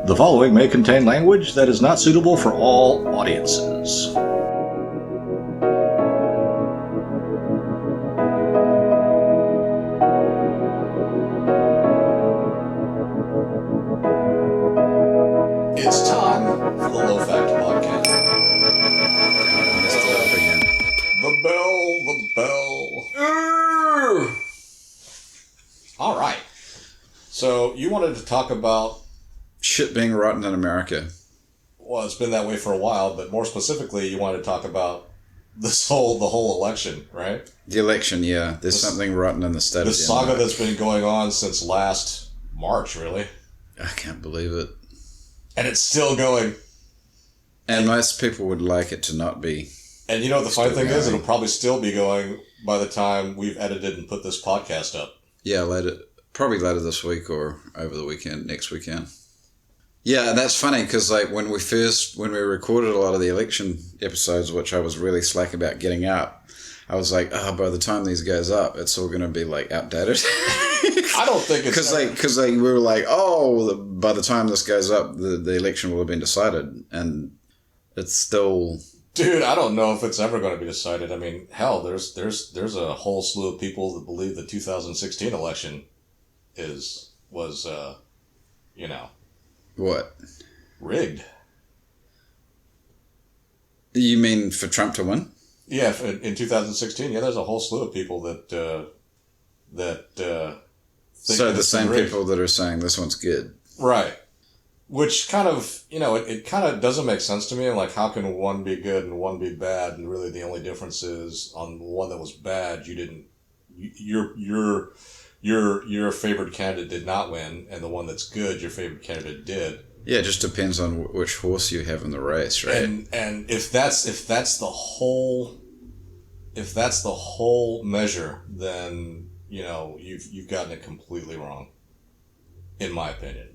The following may contain language that is not suitable for all audiences. It's time for the Low Fact Podcast. The bell. All right. So you wanted to talk about shit being rotten in America. Well, it's been that way for a while, but more specifically, you wanted to talk about the whole election, right? The election, yeah. There's something rotten in the state. The saga that's been going on since last March, really. I can't believe it. And it's still going. And most people would like it to not be. And you know what the funny thing is? It'll probably still be going by the time we've edited and put this podcast up. Yeah, probably later this week or over the weekend, next weekend. Yeah, and that's funny because like when we recorded a lot of the election episodes, which I was really slack about getting out, I was like, by the time these goes up, it's all going to be like outdated. I don't think it's because we were like, by the time this goes up, the election will have been decided, and it's still. Dude, I don't know if it's ever going to be decided. I mean, hell, there's a whole slew of people that believe the 2016 election was What? rigged. You mean for Trump to win? Yeah, in 2016, there's a whole slew of people that think so the same people that are saying this one's good. Right. Which kind of, it kind of doesn't make sense to me. Like, how can one be good and one be bad? And really the only difference is on the one that was bad, your favorite candidate did not win, and the one that's good, your favorite candidate did. Yeah, it just depends on which horse you have in the race, right? And if that's the whole measure, then you've gotten it completely wrong, in my opinion.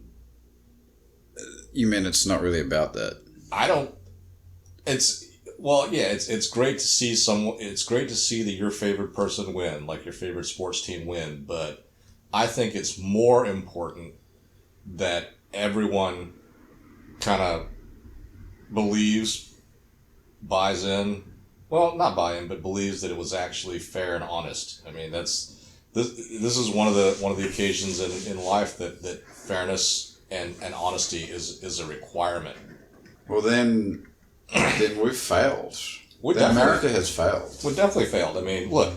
You mean it's not really about that? It's great to see it's great to see that your favorite person win, like your favorite sports team win, but I think it's more important that everyone kind of buys in, well, not buy in, but believes that it was actually fair and honest. I mean, this is one of the occasions in life that fairness and honesty is a requirement. Well, then we've failed. America has failed. We definitely failed. I mean, look,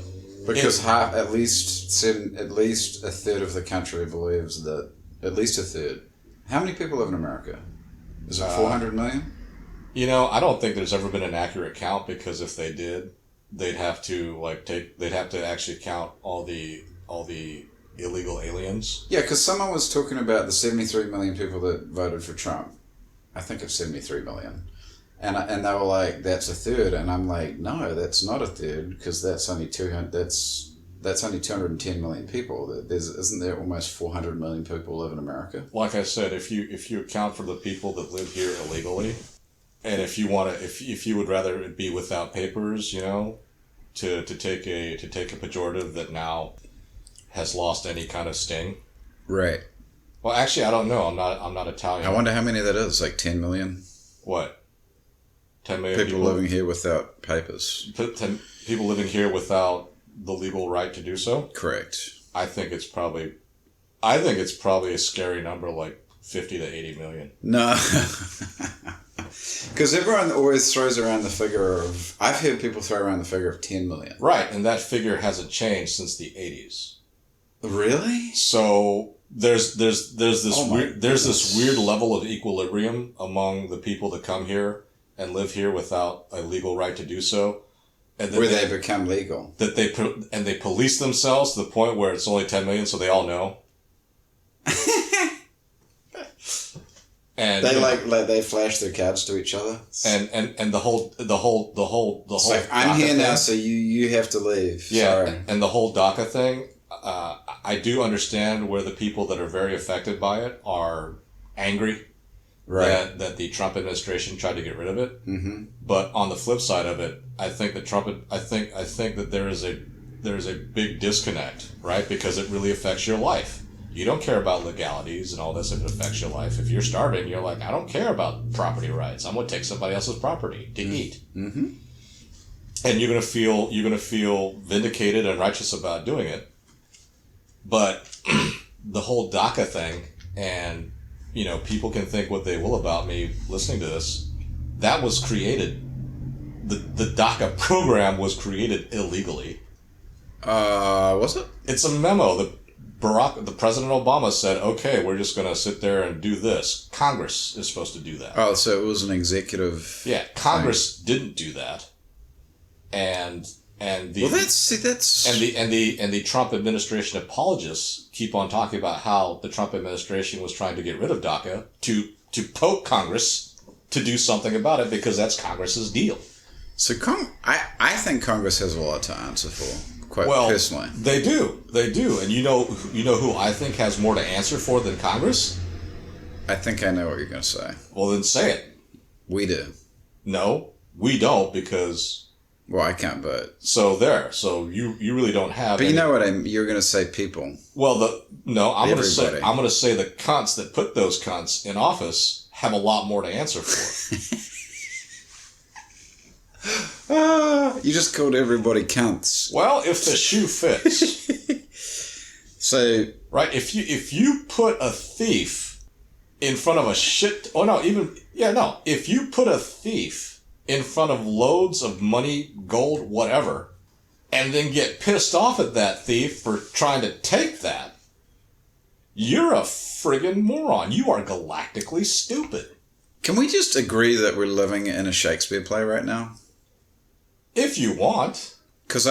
because at least a third of the country believes that. At least a third. How many people live in America? Is it 400 million? I don't think there's ever been an accurate count, because if they did, they'd have to actually count all the illegal aliens. Yeah, because someone was talking about the 73 million people that voted for Trump. I think it's 73 million. And they were like, that's a third. And I'm like, no, that's not a third, because that's only 210 million people. Isn't there almost 400 million people live in America? Like I said, if you account for the people that live here illegally, and if you would rather it be without papers, to take a pejorative that now has lost any kind of sting. Right. Well, actually, I don't know. I'm not Italian. I wonder how many that is. Like 10 million. What? 10 million people living here without papers. 10 people living here without the legal right to do so? Correct. I think it's probably a scary number, like 50 to 80 million. No. Because everyone always throws around the figure of... I've heard people throw around the figure of 10 million. Right, and that figure hasn't changed since the 80s. Really? So there's this weird level of equilibrium among the people that come here and live here without a legal right to do so. And where they become legal. That they police themselves to the point where it's only 10 million, so they all know. And they flash their cards to each other. And the whole it's like, I'm here now, so you have to leave. Yeah. Sorry. And the whole DACA thing, I do understand where the people that are very affected by it are angry. Right. That the Trump administration tried to get rid of it. Mm-hmm. But on the flip side of it, I think that there is a big disconnect, right? Because it really affects your life. You don't care about legalities and all this if it affects your life. If you're starving, you're like, I don't care about property rights. I'm going to take somebody else's property to eat. Mm-hmm. And you're going to feel vindicated and righteous about doing it. But the whole DACA thing, and, you know, people can think what they will about me listening to this, that was created, the DACA program was created illegally. Was it? It's a memo that the President Obama said, okay, we're just going to sit there and do this. Congress is supposed to do that. Oh, so it was an executive. Yeah, Congress didn't do that. And the Trump administration apologists keep on talking about how the Trump administration was trying to get rid of DACA to poke Congress to do something about it because that's Congress's deal. So I think Congress has a lot to answer for, quite personally. They do, and you know who I think has more to answer for than Congress? I think I know what you're going to say. Well, then say it. We do. No, we don't because. Well, I can't vote. So you really don't have. But you know what you're going to say people. Well, I'm going to say the cunts that put those cunts in office have a lot more to answer for. You just called everybody cunts. Well, if the shoe fits. So right, if you put a thief in front of if you put a thief in front of loads of money, gold, whatever, and then get pissed off at that thief for trying to take that, you're a friggin' moron. You are galactically stupid. Can we just agree that we're living in a Shakespeare play right now? If you want. Because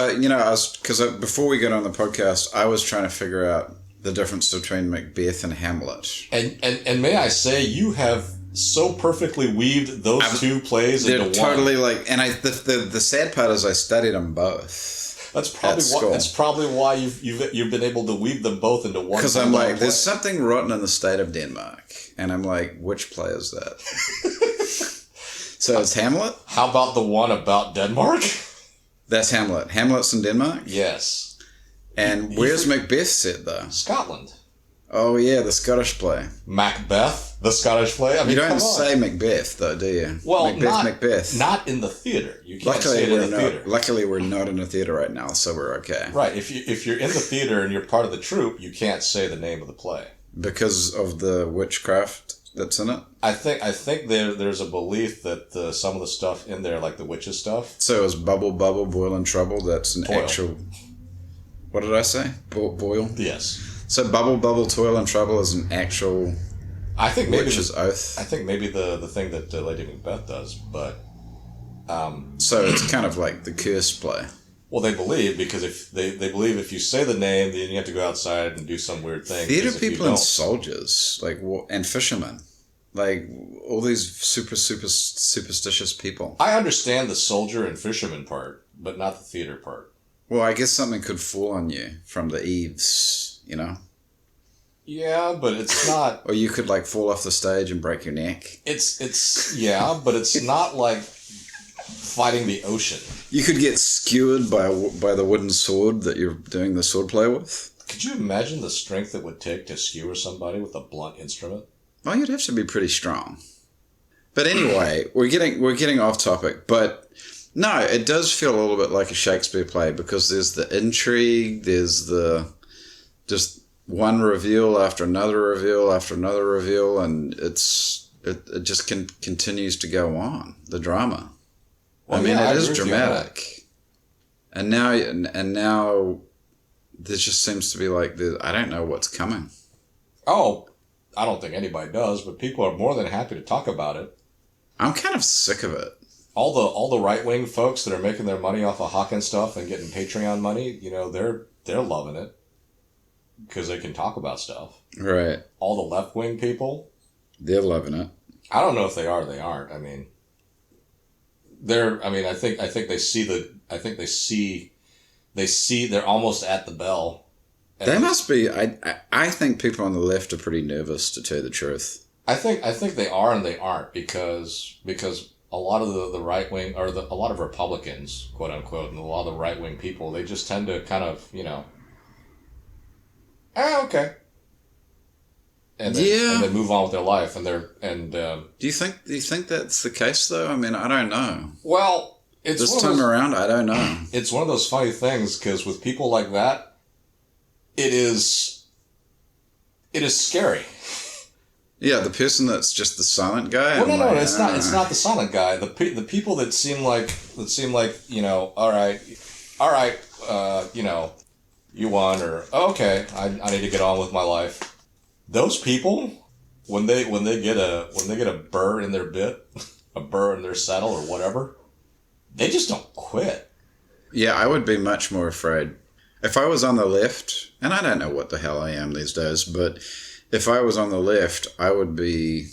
before we got on the podcast, I was trying to figure out the difference between Macbeth and Hamlet. And may I say, you have so perfectly weaved those two plays into one. They're totally like, and the sad part is I studied them both. That's probably why you've been able to weave them both into one. Because I'm like, there's something rotten in the state of Denmark, and I'm like, which play is that? So it's Hamlet. How about the one about Denmark? That's Hamlet. Hamlet's in Denmark. Yes. And where's Macbeth set though? Scotland. Oh yeah, the Scottish play. Macbeth, the Scottish play. I mean, you don't say Macbeth though, do you? Well, Macbeth. Not in the theater. You can't say it in the theater. Luckily, we're not in a theater right now, so we're okay. Right. If you're in the theater and you're part of the troupe, you can't say the name of the play because of the witchcraft that's in it. I think there's a belief that some of the stuff in there, like the witches stuff. So is bubble, boil, and trouble. That's an actual. What did I say? Boil. Yes. So bubble, toil, and trouble is an actual. I think maybe witch's oath. I think maybe the thing that Lady Macbeth does, but. So it's kind of like the cursed play. Well, they believe because if they believe if you say the name, then you have to go outside and do some weird thing. Theater people and soldiers, and fishermen, like all these super superstitious people. I understand the soldier and fisherman part, but not the theater part. Well, I guess something could fall on you from the eaves, you know. Yeah, but it's not. Or you could fall off the stage and break your neck. It's but it's not like fighting the ocean. You could get skewered by the wooden sword that you're doing the sword play with. Could you imagine the strength it would take to skewer somebody with a blunt instrument? Well, you'd have to be pretty strong. But anyway, we're getting off topic. But no, it does feel a little bit like a Shakespeare play because there's the intrigue, there's the just one reveal after another reveal after another reveal, and it just continues to go on, the drama. Well, I mean, it is dramatic. And now there just seems to be I don't know what's coming. Oh, I don't think anybody does, but people are more than happy to talk about it. I'm kind of sick of it. All the right-wing folks that are making their money off of hawking stuff and getting Patreon money, they're loving it because they can talk about stuff. Right. All the left-wing people, they're loving it. I don't know if they are or they aren't. I mean, I think they see they're almost at the bell. They must be. I think people on the left are pretty nervous, to tell you the truth. I think they are and they aren't because a lot of the right wing or a lot of Republicans, quote unquote, and a lot of the right wing people, they just tend to kind of okay. and Yeah. then move on with their life. And Do you think that's the case though? I mean, I don't know. well, it's This time around, I don't know. It's one of those funny things because with people like that, it is scary. Yeah, the person that's just the silent guy. Well, no, it's not. It's not the silent guy. The people that seem like all right, you won, or okay, I need to get on with my life. Those people, when they get a burr in their bit, a burr in their saddle or whatever, they just don't quit. Yeah, I would be much more afraid if I was on the left, and I don't know what the hell I am these days, but if I was on the left, I would be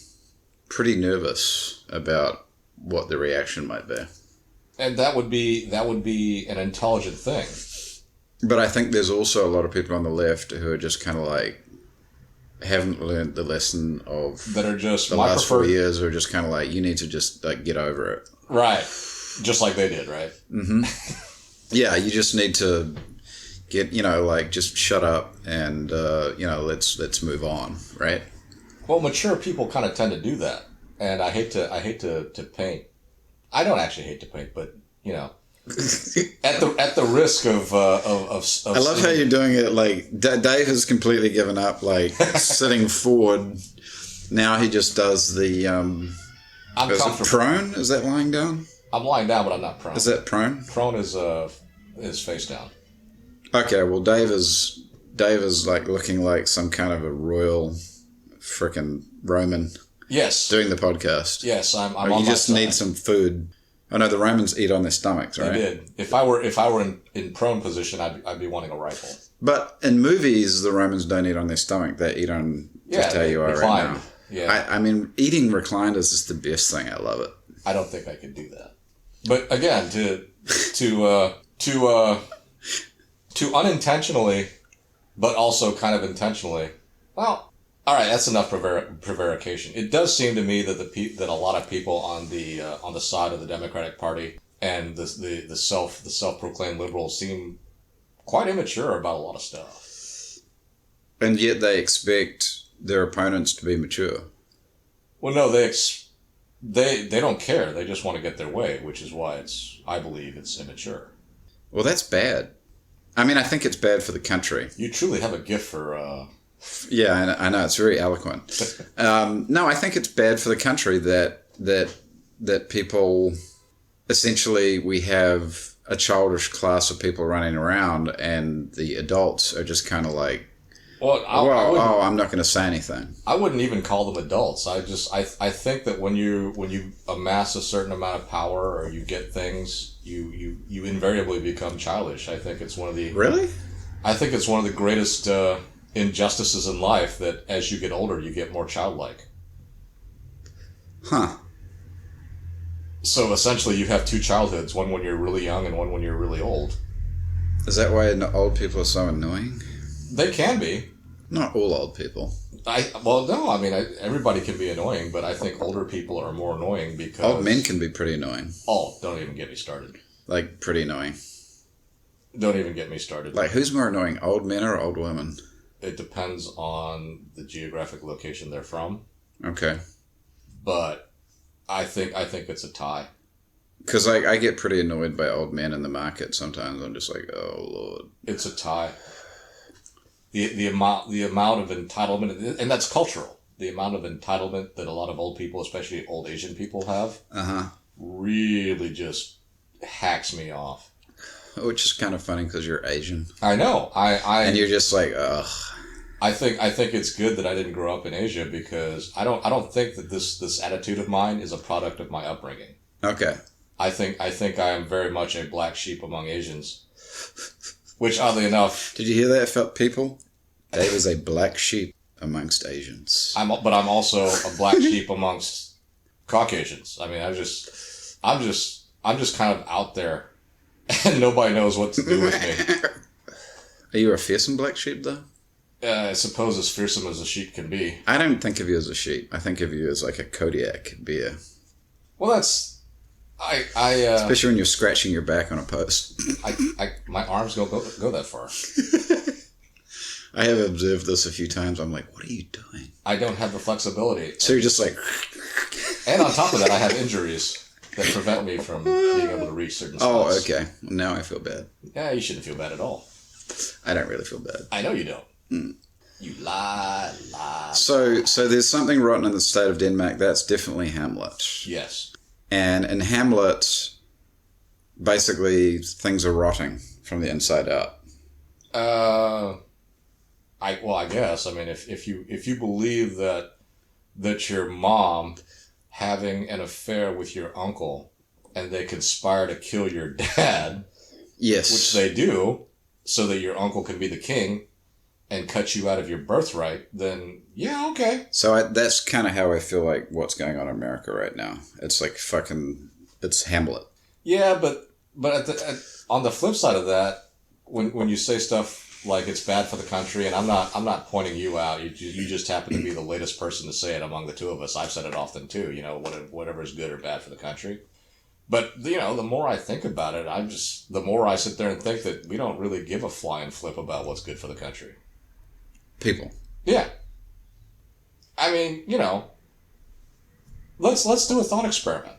pretty nervous about what the reaction might be. And that would be an intelligent thing. But I think there's also a lot of people on the left who are just kind of like haven't learned the lesson of that are just the last 4 years, or just kind of like, you need to just like get over it. Right. Just like they did, right? Mm-hmm. Yeah, you just need to get, just shut up and, let's move on, right? Well, mature people kind of tend to do that. And I hate to paint. I don't actually hate to paint, but, at the risk of I love how you're doing it. Like Dave has completely given up, like sitting forward. Now he just does the. I'm is comfortable. It prone? Is that lying down? I'm lying down, but I'm not prone. Is that prone? Prone is face down. Okay, well, Dave is like looking like some kind of a royal, frickin' Roman. Yes. Doing the podcast. Yes, I'm. Or you just need some food. Oh no, the Romans eat on their stomachs, right? They did. If I were in prone position, I'd be wanting a rifle. But in movies, the Romans don't eat on their stomach; they eat on just how you are right now. Yeah. I mean, eating reclined is just the best thing. I love it. I don't think I could do that. But again, to unintentionally, but also kind of intentionally. Well, all right, that's enough prevarication. It does seem to me that that a lot of people on the side of the Democratic Party and the self-proclaimed liberals seem quite immature about a lot of stuff. And yet they expect their opponents to be mature. Well, no, they don't care. They just want to get their way, which is why I believe it's immature. Well, that's bad. I mean, I think it's bad for the country. You truly have a gift for. Yeah, I know. It's very eloquent. No, I think it's bad for the country that people, essentially, we have a childish class of people running around, and the adults are just kind of like, I'm not going to say anything. I wouldn't even call them adults. I think that when you amass a certain amount of power or you get things, you invariably become childish. I think it's one of the Really? I think it's one of the greatest injustices in life that as you get older, you get more childlike. Huh. So essentially, you have two childhoods: one when you're really young and one when you're really old. Is that why old people are so annoying? They can be. Not all old people. No. I mean, everybody can be annoying, but I think older people are more annoying because Old men can be pretty annoying. Oh, don't even get me started. Like, pretty annoying. Don't even get me started. Like, who's more annoying, old men or old women? It depends on the geographic location they're from. Okay. But I think it's a tie. Because I get pretty annoyed by old men in the market sometimes. I'm just like, oh, Lord. It's a tie. The amount of entitlement, and that's cultural. The amount of entitlement that a lot of old people, especially old Asian people, have, really just hacks me off. Which is kind of funny because you're Asian. I know. And you're just like, ugh. I think it's good that I didn't grow up in Asia because I don't think that this attitude of mine is a product of my upbringing. Okay. I think I am very much a black sheep among Asians. Which, oddly enough... Did you hear that, people? Dave is a black sheep amongst Asians. But I'm also a black sheep amongst Caucasians. I mean, I'm just kind of out there, and nobody knows what to do with me. Are you a fearsome black sheep, though? I suppose as fearsome as a sheep can be. I don't think of you as a sheep. I think of you as like a Kodiak bear. Well, that's... Especially when you're scratching your back on a post. My arms go that far. I have observed this a few times. I'm like, what are you doing? I don't have the flexibility. So you're just like... And on top of that, I have injuries that prevent me from being able to reach certain spots. Oh, okay. Now I feel bad. Yeah, you shouldn't feel bad at all. I don't really feel bad. I know you don't. Mm. You lie. So there's something rotten in the state of Denmark. That's definitely Hamlet. Yes. And in Hamlet, basically, things are rotting from the inside out. I guess. I mean, if you believe that your mom having an affair with your uncle and they conspire to kill your dad, yes, which they do, so that your uncle can be the king and cut you out of your birthright, then yeah, okay. So that's kind of how I feel like what's going on in America right now. It's like it's Hamlet. Yeah, but on the flip side of that, when you say stuff like it's bad for the country, and I'm not pointing you out. You just happen to be the latest person to say it among the two of us. I've said it often too. You know, whatever is good or bad for the country. But you know, the more I think about it, the more I sit there and think that we don't really give a flying flip about what's good for the country. People. Yeah. I mean, you know, let's do a thought experiment.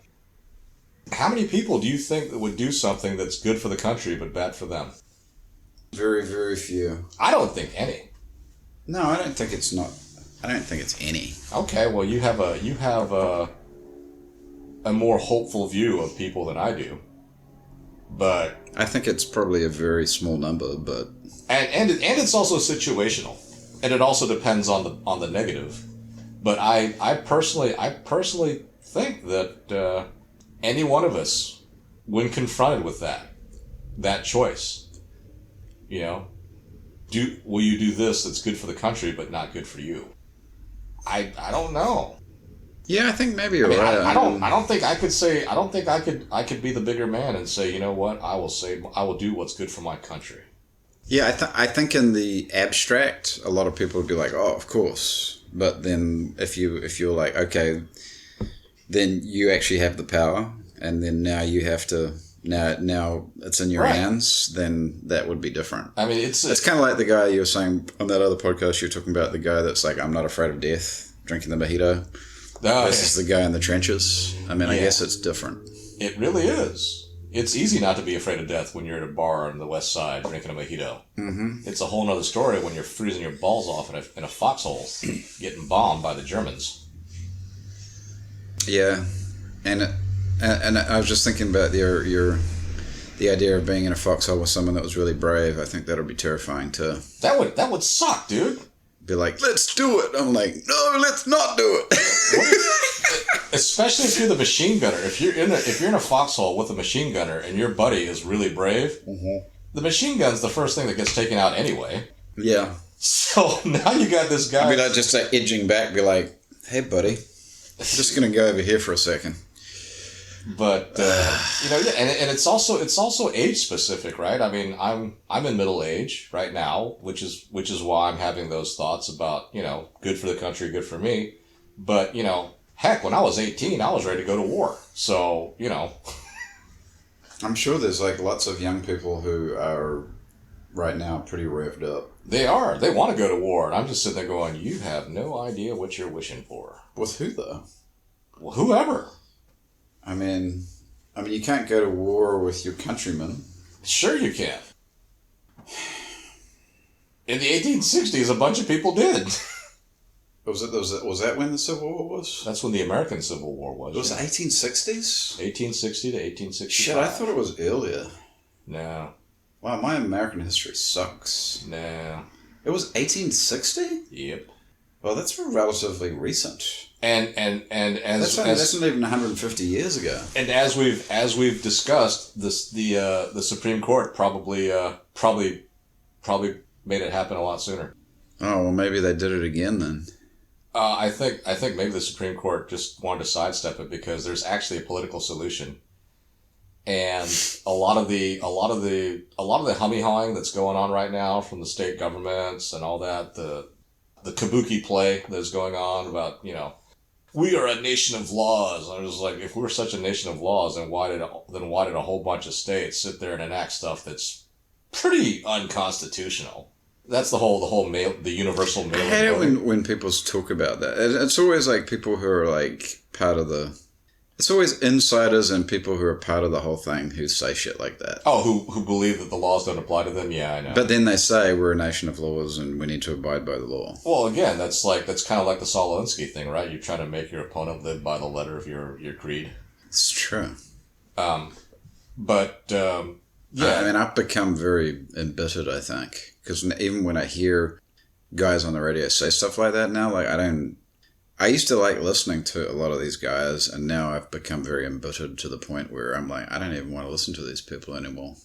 How many people do you think that would do something that's good for the country but bad for them? Very, very few. I don't think any. No, I don't think it's any. Okay, well, you have a more hopeful view of people than I do. But I think it's probably a very small number, but and it's also situational. And it also depends on the negative. But I personally think that any one of us, when confronted with that choice, you know, will you do this that's good for the country but not good for you? I don't know. Yeah, I think maybe you're right. I don't think I could be the bigger man and say, you know what, I will do what's good for my country. Yeah, I think in the abstract, a lot of people would be like, oh, of course. But then if you're like, okay, then you actually have the power, and then now you have to, now it's in your hands, then that would be different. I mean, it's kind of like the guy you were saying on that other podcast, you were talking about the guy that's like, I'm not afraid of death, drinking the mojito. Versus the guy in the trenches. I mean, I guess it's different. It really is. It's easy not to be afraid of death when you're at a bar on the west side drinking a mojito. Mm-hmm. It's a whole nother story when you're freezing your balls off in a foxhole, getting bombed by the Germans. Yeah, and I was just thinking about the idea of being in a foxhole with someone that was really brave. I think that would be terrifying too. That would suck, dude. Be like, let's do it. I'm like, no, let's not do it. Especially if you're the machine gunner. If you're in a foxhole with a machine gunner and your buddy is really brave, mm-hmm. The machine gun's the first thing that gets taken out anyway. Yeah. So now you got this guy. I'd be like, just edging back, be like, hey, buddy, I'm just gonna go over here for a second. But you know, and it's also age specific, right? I mean, I'm in middle age right now, which is why I'm having those thoughts about, you know, good for the country, good for me. But you know, heck, when I was 18, I was ready to go to war. So you know, I'm sure there's like lots of young people who are right now pretty revved up. They are. They want to go to war, and I'm just sitting there going, "You have no idea what you're wishing for." With who though? Well, whoever. I mean, you can't go to war with your countrymen. Sure you can. In the 1860s, a bunch of people did. Was that when the Civil War was? That's when the American Civil War was. It was 1860s? 1860 to 1865. Shit, I thought it was earlier. No. Wow, my American history sucks. No. It was 1860? Yep. Well, that's relatively recent. And as that's not even 150 years ago. And as we've discussed, the Supreme Court probably made it happen a lot sooner. Oh well, maybe they did it again then. I think maybe the Supreme Court just wanted to sidestep it because there's actually a political solution, and a lot of the hummy-hawing that's going on right now from the state governments and all that, the kabuki play that's going on about, you know, we are a nation of laws. I was like, if we're such a nation of laws, then why did a whole bunch of states sit there and enact stuff that's pretty unconstitutional? That's the universal male. I hate it when people talk about that. It's always like people who are like part of the... It's always insiders and people who are part of the whole thing who say shit like that. Oh, who believe that the laws don't apply to them? Yeah, I know. But then they say we're a nation of laws and we need to abide by the law. Well, again, that's kind of like the Saul Alinsky thing, right? You're trying to make your opponent live by the letter of your creed. It's true. Yeah. I mean, I've become very embittered, I think. Because even when I hear guys on the radio say stuff like that now, like, I used to like listening to a lot of these guys, and now I've become very embittered to the point where I'm like, I don't even want to listen to these people anymore.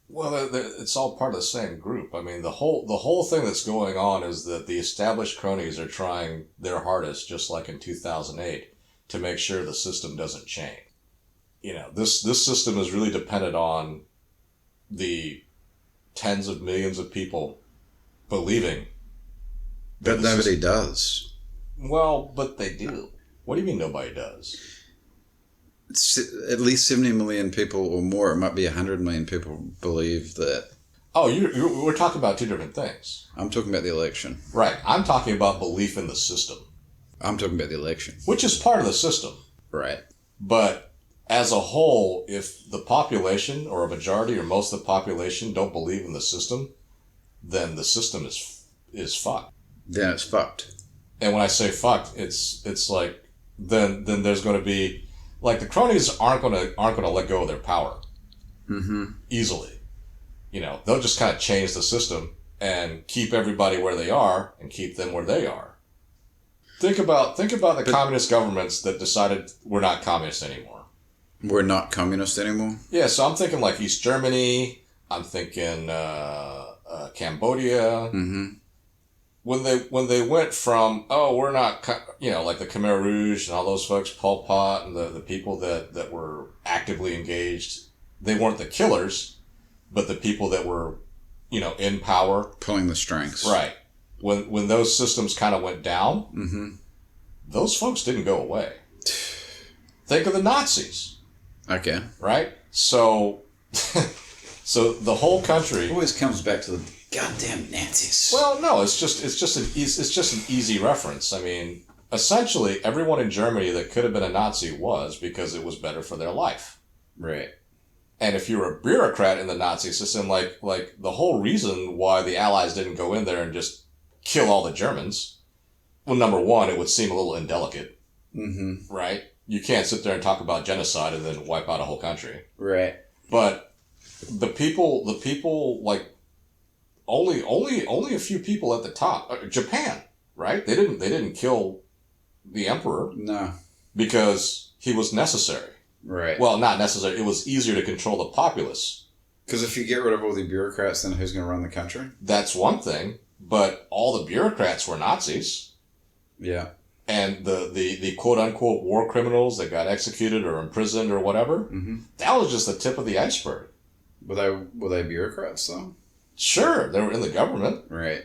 Well, it's all part of the same group. I mean, the whole thing that's going on is that the established cronies are trying their hardest, just like in 2008, to make sure the system doesn't change. You know, this system is really dependent on the tens of millions of people believing. But nobody does. Well, but they do. What do you mean nobody does? It's at least 70 million people or more, it might be 100 million people believe that. Oh, we're talking about two different things. I'm talking about the election. Right. I'm talking about belief in the system. I'm talking about the election. Which is part of the system. Right. But as a whole, if the population or a majority or most of the population don't believe in the system, then the system is fucked. Then it's fucked. And when I say fucked, it's like then there's going to be like the cronies aren't going to let go of their power easily. You know, they'll just kind of change the system and keep everybody where they are and keep them where they are. Think about the communist governments that decided we're not communist anymore. We're not communist anymore? Yeah, so I'm thinking like East Germany. I'm thinking Cambodia. Mm-hmm. When they went from, we're not, like the Khmer Rouge and all those folks, Pol Pot and the people that were actively engaged, they weren't the killers, but the people that were, in power. Pulling the strings. Right. When those systems kind of went down, those folks didn't go away. Think of the Nazis. Okay. Right? So the whole country... It always comes back to the goddamn Nazis. Well, no, it's just an easy reference. I mean, essentially, everyone in Germany that could have been a Nazi was because it was better for their life. Right. And if you were a bureaucrat in the Nazi system, like the whole reason why the Allies didn't go in there and just kill all the Germans, well, number one, it would seem a little indelicate. Mm-hmm. Right? You can't sit there and talk about genocide and then wipe out a whole country. Right. But the people like only a few people at the top. Japan, right? They didn't kill the emperor. No. Because he was necessary. Right. Well, not necessary. It was easier to control the populace. Because if you get rid of all the bureaucrats, then who's going to run the country? That's one thing. But all the bureaucrats were Nazis. Yeah. And the quote-unquote war criminals that got executed or imprisoned or whatever, that was just the tip of the iceberg. Were they bureaucrats, though? Sure. They were in the government. Right.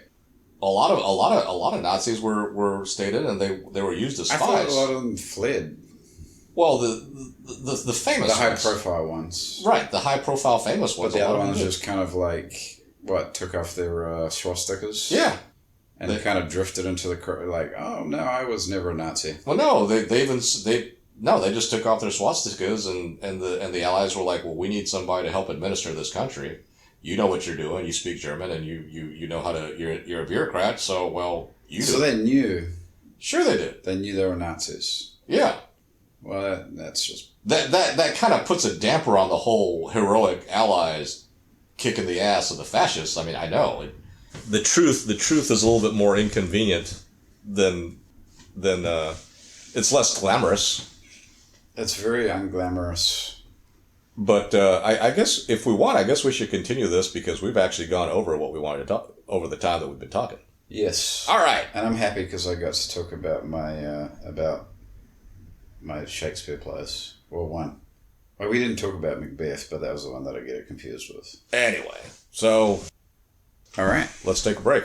A lot of Nazis were stayed in, and they were used as spies. I thought a lot of them fled. Well, the famous the high-profile ones. Right, the high-profile famous ones. But the other ones just kind of like, took off their swastikas? Yeah. And they kind of drifted into the, oh, no, I was never a Nazi. Well, no, they just took off their swastikas, and the Allies were like, well, we need somebody to help administer this country. You know what you're doing. You speak German, and you know how to. You're a bureaucrat, so well you. So they knew. Sure, they did. They knew they were Nazis. Yeah. Well, that's just that kind of puts a damper on the whole heroic Allies kicking the ass of the fascists. I mean, I know the truth is a little bit more inconvenient than it's less glamorous. It's very unglamorous. But I guess if we want, I guess we should continue this because we've actually gone over what we wanted to talk over the time that we've been talking. Yes. All right. And I'm happy because I got to talk about my Shakespeare plays. Well, one. Well, we didn't talk about Macbeth, but that was the one that I get it confused with. Anyway, so all right, let's take a break.